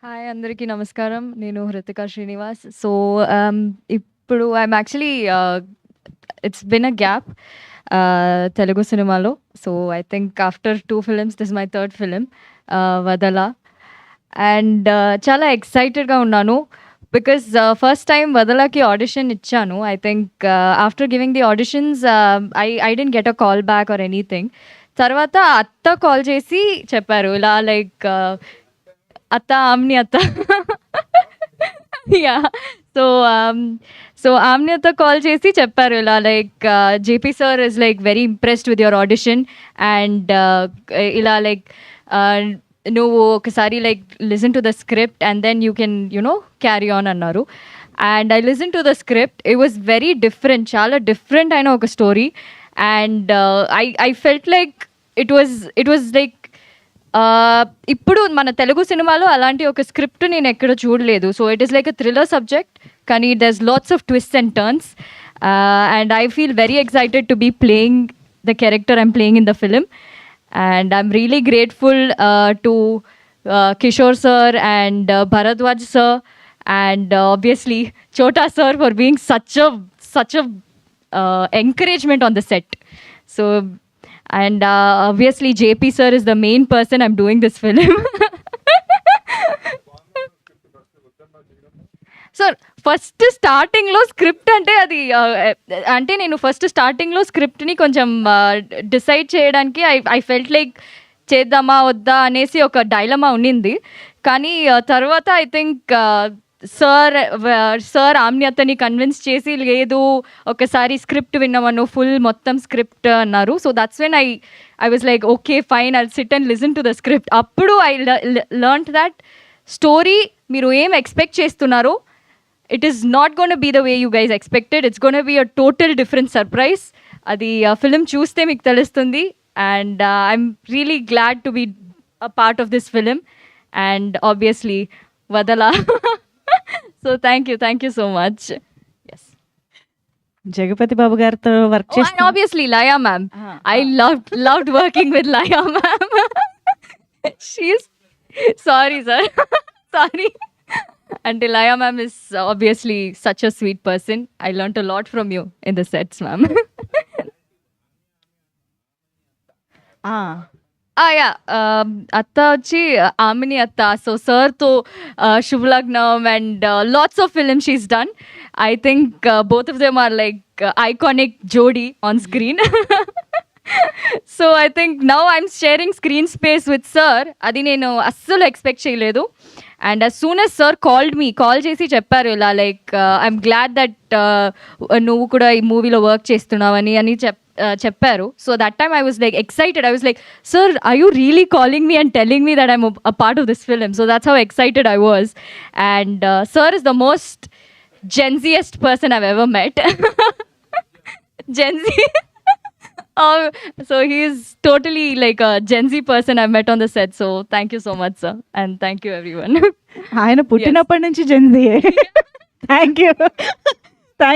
Hi అందరికీ నమస్కారం. నేను హృతిక శ్రీనివాస్. సో, ఇప్పుడు I am actually it's been a gap Telugu సినిమాలో. So, I think after 2 films this my third film 'Vadhala'. And చాలా ఎక్సైటెడ్‌గా ఉన్నాను. బికాజ్ ఫస్ట్ టైమ్ 'వదల'కి ఆడిషన్ ఇచ్చాను. I think after giving the auditions I didn't get a call back or anything. తర్వాత అత్త call చేసి చెప్పారు ఇలా లైక్ అత్త ఆమ్ని అత్త యా సో ఆమ్ని అత్త కాల్ చేసి చెప్పారు ఇలా like JP sir is like very impressed with your audition and ఇలా లైక్ నువ్వు ఒకసారి like listen to the script and then you can carry on అన్నారు. And I listen to the script. It was very different, చాలా different అయిన ఒక story. And I felt like it was like ఇప్పుడు మన తెలుగు సినిమాలో అలాంటి ఒక స్క్రిప్ట్ నేను ఎక్కడ చూడలేదు. So it is like a thriller subject, కానీ there's lots of twist and turns. And I feel very excited to be playing the character I'm playing in the film. And I'm really grateful to Kishore sir and Bharadwaj sir and obviously Chota sir for being such a encouragement on the set. So and obviously JP sir is the main person I'm doing this film. Sir first స్టార్టింగ్లో script అంటే అది అంటే నేను first స్టార్టింగ్లో స్క్రిప్ట్ని కొంచెం decide చేయడానికి I felt like చేద్దామా వద్దా అనేసి ఒక డైలమా ఉండింది. కానీ తర్వాత ఐ థింక్ సార్ ఆమ్నియతని కన్విన్స్ చేసి లేదు ఒకసారి స్క్రిప్ట్ విన్నామను ఫుల్ మొత్తం స్క్రిప్ట్ అన్నారు. So that's when I was like okay fine I'll SIT and listen to the script. అప్పుడు ఐ లెర్న్డ్ దట్ స్టోరీ మీరు ఏం ఎక్స్పెక్ట్ చేస్తున్నారో it is not going to be the way you guys expected. It's going to be a total different surprise. Adi film chuste meeku telustundi. And I'm really glad to be a part of this film and obviously Vadala. So thank you so much. Yes, Jagapathi బాబు గారితో work and obviously Laya ma'am. I loved working with Laya ma'am. She's sorry sir. Sorry. And Laya ma'am is obviously such a sweet person. I learnt a lot from you in the sets, ma'am. Yeah. Atta vachi Amini Atta. So sir to Shubhlagnam and lots of films she's done. I think both of them are like iconic jodi on screen. So I think now I'm sharing screen space with sir. Adi nenu assalu expect cheyaledu. And as soon as sir called me, call చేసి చెప్పారు ఇలా like I'm glad that నువ్వు కూడా ఈ మూవీలో work చేస్తున్నావని అని చెప్పారు. So that time I was like excited. I was like sir are you really calling me and telling me that I'm a part of this film. So that's how excited I was. And sir is the most genziest person I've ever met. Gen Z. So he is totally like a Gen Z person I've met on the set. So thank you so much, sir. And thank you everyone. ఆయన పుట్టినప్పటి నుంచి జెన్జీయే. Thank you.